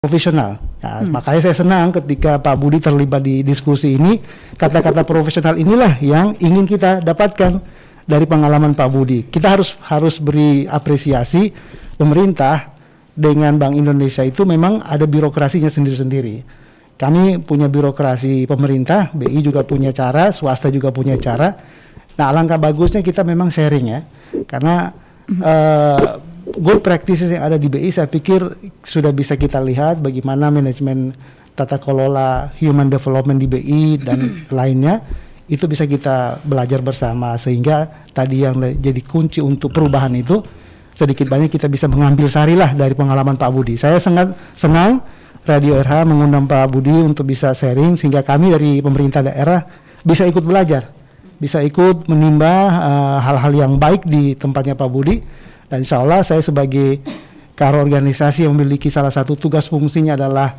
profesional. Nah, makanya saya senang ketika Pak Budi terlibat di diskusi ini. Kata-kata profesional inilah yang ingin kita dapatkan dari pengalaman Pak Budi. Kita harus beri apresiasi pemerintah dengan Bank Indonesia itu memang ada birokrasinya sendiri-sendiri. Kami punya birokrasi pemerintah, BI juga punya cara, swasta juga punya cara. Nah, alangkah bagusnya kita memang sharing ya, karena good practices yang ada di BI saya pikir sudah bisa kita lihat bagaimana manajemen tata kelola human development di BI dan lainnya itu bisa kita belajar bersama, sehingga tadi yang jadi kunci untuk perubahan itu sedikit banyak kita bisa mengambil sarilah dari pengalaman Pak Budi. Saya sangat senang Radio RH mengundang Pak Budi untuk bisa sharing, sehingga kami dari pemerintah daerah bisa ikut belajar, bisa ikut menimba hal-hal yang baik di tempatnya Pak Budi. Dan insya Allah saya sebagai karo organisasi yang memiliki salah satu tugas fungsinya adalah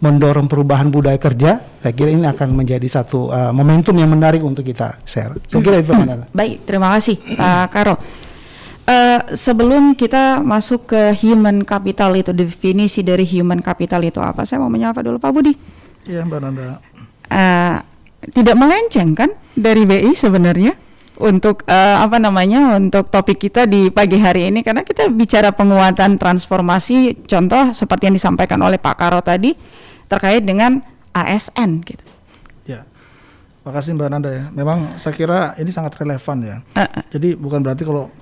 mendorong perubahan budaya kerja. Saya kira ini akan menjadi satu momentum yang menarik untuk kita share. Saya kira itu. Baik, terima kasih Pak Karo. Sebelum kita masuk ke human capital itu, definisi dari human capital itu apa? Saya mau menyapa dulu Pak Budi. Iya Mbak Nanda. Tidak melenceng kan dari BI sebenarnya untuk untuk topik kita di pagi hari ini, karena kita bicara penguatan transformasi, contoh seperti yang disampaikan oleh Pak Karo tadi terkait dengan ASN gitu. Ya, makasih Mbak Nanda ya. Memang saya kira ini sangat relevan ya. Jadi bukan berarti kalau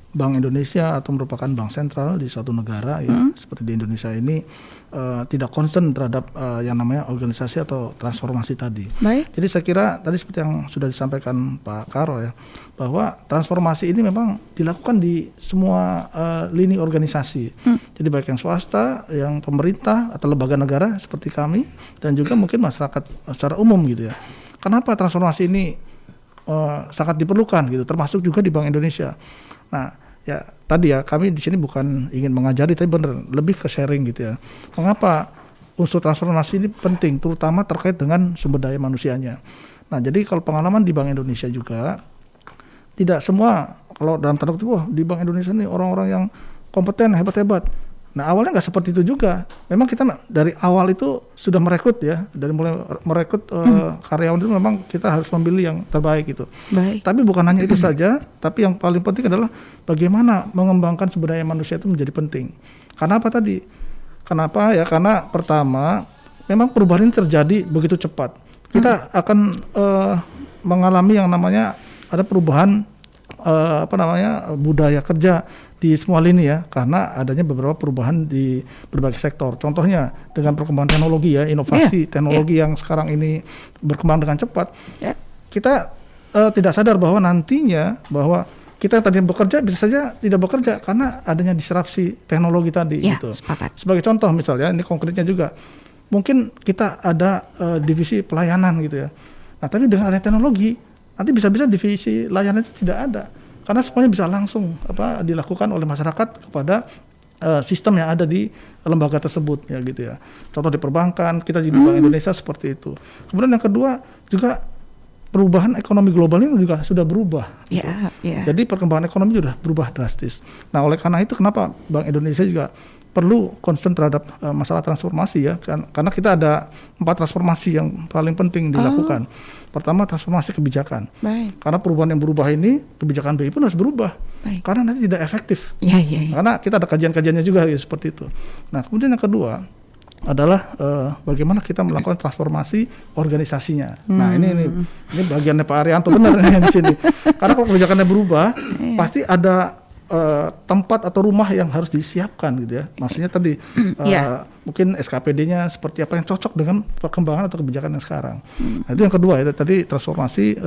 Bank Indonesia atau merupakan bank sentral di suatu negara ya seperti di Indonesia ini tidak concern terhadap yang namanya organisasi atau transformasi tadi. Baik. Jadi saya kira tadi seperti yang sudah disampaikan Pak Karo ya, bahwa transformasi ini memang dilakukan di semua lini organisasi. Jadi baik yang swasta, yang pemerintah atau lembaga negara seperti kami, dan juga mungkin masyarakat secara umum gitu ya. Kenapa transformasi ini sangat diperlukan gitu, termasuk juga di Bank Indonesia. Nah, ya tadi ya kami di sini bukan ingin mengajari, tapi benar lebih ke sharing gitu ya. Mengapa unsur transformasi ini penting, terutama terkait dengan sumber daya manusianya. Nah, jadi kalau pengalaman di Bank Indonesia juga tidak semua, kalau dalam tanda kutip, di Bank Indonesia ini orang-orang yang kompeten, hebat-hebat. Nah, awalnya nggak seperti itu juga. Memang kita dari awal itu sudah merekrut ya, dari mulai merekrut karyawan itu memang kita harus memilih yang terbaik gitu. Baik. Tapi bukan hanya itu saja, tapi yang paling penting adalah bagaimana mengembangkan sumber daya manusia itu menjadi penting. Karena apa tadi? Kenapa ya? Karena pertama, memang perubahan ini terjadi begitu cepat. Kita akan mengalami yang namanya ada perubahan budaya kerja di semua lini ya, karena adanya beberapa perubahan di berbagai sektor. Contohnya dengan perkembangan teknologi ya, inovasi teknologi yang sekarang ini berkembang dengan cepat. Kita tidak sadar bahwa nantinya bahwa kita tadi bekerja bisa saja tidak bekerja karena adanya disrupsi teknologi tadi gitu. Sepakat. Sebagai contoh misalnya, ini konkretnya juga, mungkin kita ada divisi pelayanan gitu ya. Nah, tapi dengan adanya teknologi nanti bisa-bisa divisi layanan itu tidak ada. Karena semuanya bisa langsung dilakukan oleh masyarakat kepada sistem yang ada di lembaga tersebut ya gitu ya. Contoh di perbankan, kita di Bank Indonesia seperti itu. Kemudian yang kedua juga perubahan ekonomi global ini juga sudah berubah. Gitu. Jadi perkembangan ekonomi sudah berubah drastis. Nah, oleh karena itu kenapa Bank Indonesia juga perlu concern terhadap masalah transformasi ya, karena kita ada 4 transformasi yang paling penting dilakukan. Pertama, transformasi kebijakan. Baik. Karena perubahan yang berubah ini, kebijakan BI pun harus berubah. Baik. Karena nanti tidak efektif. Ya. Karena kita ada kajian-kajiannya juga ya, seperti itu. Nah, kemudian yang kedua adalah bagaimana kita melakukan transformasi organisasinya. Nah, ini bagiannya Pak Arianto benar nih di sini. Karena kalau kebijakannya berubah, pasti ada tempat atau rumah yang harus disiapkan gitu ya. Maksudnya tadi mungkin SKPD-nya seperti apa yang cocok dengan perkembangan atau kebijakan yang sekarang. Nah, itu yang kedua ya, tadi transformasi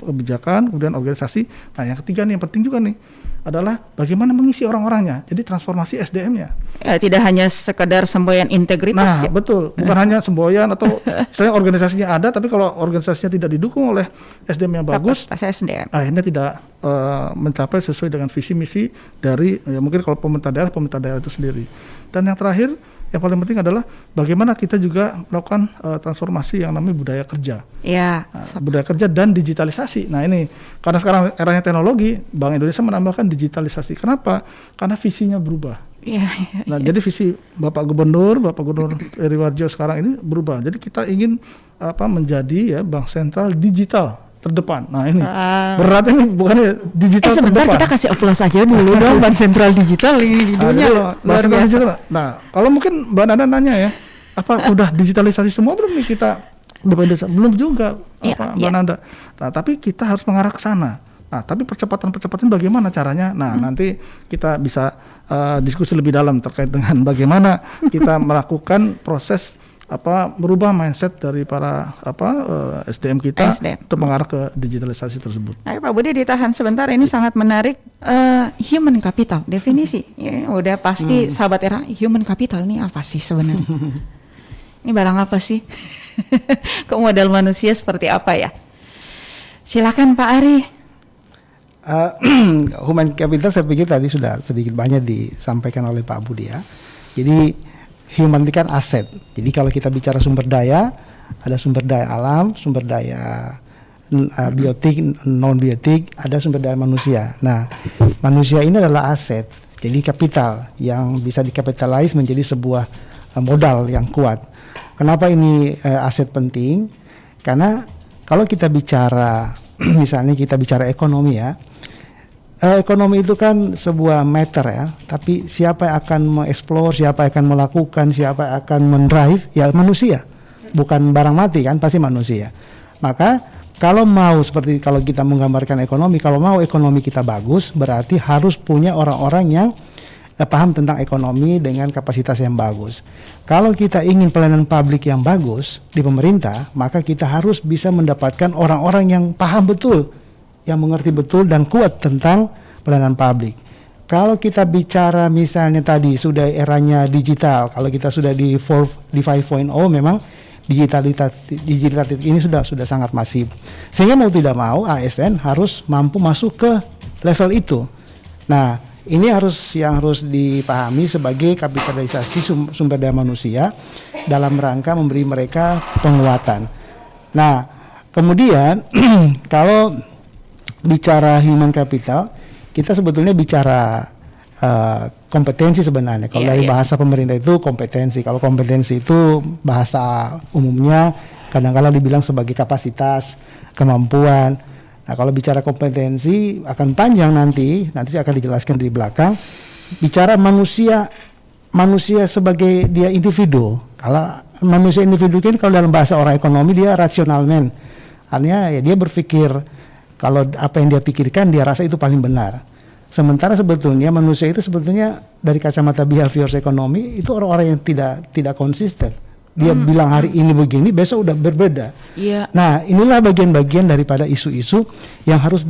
kebijakan, kemudian organisasi. Nah, yang ketiga nih yang penting juga nih adalah bagaimana mengisi orang-orangnya. Jadi transformasi SDM-nya. Tidak hanya sekedar semboyan integritas. Nah, betul. Bukan hanya semboyan atau misalnya organisasinya ada, tapi kalau organisasinya tidak didukung oleh SDM yang bagus, akhirnya tidak mencapai sesuai dengan visi misi dari ya mungkin kalau pemerintah daerah itu sendiri. Dan yang terakhir yang paling penting adalah bagaimana kita juga melakukan transformasi yang namanya budaya kerja. Ya. Budaya kerja dan digitalisasi. Nah ini karena sekarang eranya teknologi, Bank Indonesia menambahkan digitalisasi. Kenapa? Karena visinya berubah. Ya. Nah jadi visi Bapak Gubernur Eri Warjo sekarang ini berubah. Jadi kita ingin menjadi ya bank sentral digital terdepan. Nah ini berat ini bukannya digital sebentar terdepan. Kita kasih aplaus aja dulu dong bank sentral digital ini di dunia loh. Luar biasa. Digital. Nah kalau mungkin Mbak Nana nanya ya, apa udah digitalisasi semua belum nih kita? Belum juga Mbak Nanda. Nah tapi kita harus mengarah ke sana. Nah tapi percepatan bagaimana caranya? Nah nanti kita bisa diskusi lebih dalam terkait dengan bagaimana kita melakukan proses merubah mindset dari para SDM kita untuk mengarah ke digitalisasi tersebut. Nah, Pak Budi ditahan sebentar, ini sangat menarik. Human capital definisi, ya, udah pasti sahabat era human capital ini apa sih sebenarnya? Ini barang apa sih? Kok modal manusia seperti apa ya? Silakan Pak Ari. Human capital saya pikir tadi sudah sedikit banyak disampaikan oleh Pak Budi ya. Jadi human itu kan aset. Jadi kalau kita bicara sumber daya, ada sumber daya alam, sumber daya biotik, non biotik, ada sumber daya manusia. Nah, manusia ini adalah aset. Jadi kapital yang bisa dikapitalize menjadi sebuah modal yang kuat. Kenapa ini aset penting? Karena kalau kita bicara misalnya kita bicara ekonomi ya. Ekonomi itu kan sebuah matter ya, tapi siapa yang akan mengeksplor, siapa yang akan melakukan, siapa yang akan mendrive, ya manusia, bukan barang mati kan, pasti manusia. Maka kalau mau seperti kalau kita menggambarkan ekonomi, kalau mau ekonomi kita bagus, berarti harus punya orang-orang yang paham tentang ekonomi dengan kapasitas yang bagus. Kalau kita ingin pelayanan publik yang bagus di pemerintah, maka kita harus bisa mendapatkan orang-orang yang paham betul, yang mengerti betul dan kuat tentang pelayanan publik. Kalau kita bicara misalnya tadi sudah eranya digital, kalau kita sudah di 5.0 memang digitalitas ini sudah sangat masif. Sehingga mau tidak mau ASN harus mampu masuk ke level itu. Nah, ini harus dipahami sebagai kapitalisasi sumber daya manusia dalam rangka memberi mereka penguatan. Nah, kemudian kalau bicara human capital, kita sebetulnya bicara kompetensi sebenarnya. Kalau dari bahasa pemerintah itu kompetensi. Kalau kompetensi itu bahasa umumnya kadang-kadang dibilang sebagai kapasitas, kemampuan. Nah, kalau bicara kompetensi akan panjang nanti akan dijelaskan di belakang. Bicara manusia sebagai dia individu. Kalau manusia individu kan kalau dalam bahasa orang ekonomi dia rasional man. Artinya ya dia berpikir kalau apa yang dia pikirkan dia rasa itu paling benar. Sementara sebetulnya manusia itu sebetulnya dari kacamata behavior ekonomi itu orang-orang yang tidak konsisten. Dia bilang hari ini begini, besok udah berbeda. Nah, inilah bagian-bagian daripada isu-isu yang harus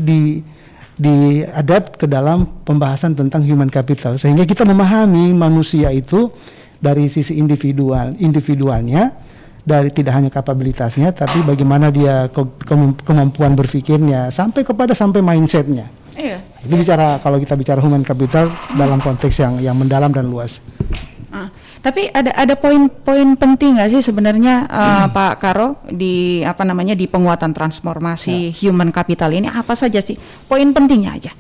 diadapt ke dalam pembahasan tentang human capital, sehingga kita memahami manusia itu dari sisi individualnya, dari tidak hanya kapabilitasnya, tapi bagaimana dia kemampuan berpikirnya, sampai mindsetnya. Itu bicara kalau kita bicara human capital dalam konteks yang mendalam dan luas. Tapi ada poin-poin penting nggak sih sebenarnya Pak Karo di di penguatan transformasi human capital ini, apa saja sih poin pentingnya aja?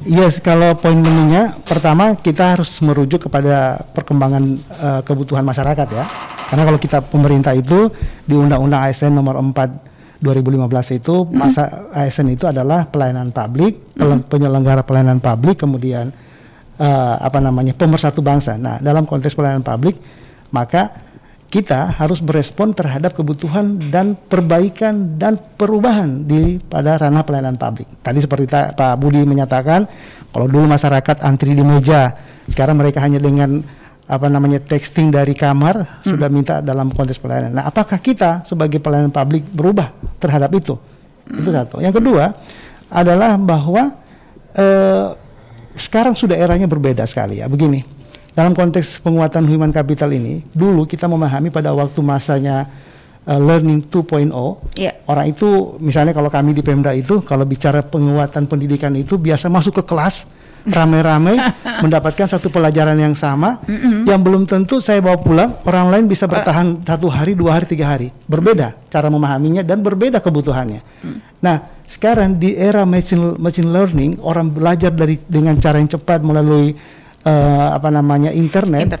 Yes, kalau poin pentingnya pertama kita harus merujuk kepada perkembangan kebutuhan masyarakat ya. Karena kalau kita pemerintah itu di Undang-Undang ASN nomor 4 2015 itu masa ASN itu adalah pelayanan publik, penyelenggara pelayanan publik, kemudian pemersatu bangsa. Nah, dalam konteks pelayanan publik, maka kita harus berespon terhadap kebutuhan dan perbaikan dan perubahan pada ranah pelayanan publik. Tadi seperti Pak Budi menyatakan, kalau dulu masyarakat antri di meja, sekarang mereka hanya dengan texting dari kamar sudah minta dalam konteks pelayanan. Nah, apakah kita sebagai pelayanan publik berubah terhadap itu? Itu satu. Yang kedua adalah bahwa sekarang sudah eranya berbeda sekali ya. Begini, dalam konteks penguatan human capital ini, dulu kita memahami pada waktu masanya learning 2.0, orang itu misalnya kalau kami di Pemda itu kalau bicara penguatan pendidikan itu biasa masuk ke kelas, ramai-ramai mendapatkan satu pelajaran yang sama, yang belum tentu saya bawa pulang, orang lain bisa bertahan 1 hari, 2 hari, 3 hari. Berbeda cara memahaminya dan berbeda kebutuhannya. Nah, sekarang di era machine learning, orang belajar dengan cara yang cepat melalui internet.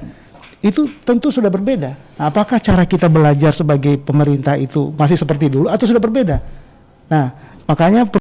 Itu tentu sudah berbeda. Nah, apakah cara kita belajar sebagai pemerintah itu masih seperti dulu atau sudah berbeda? Nah, makanya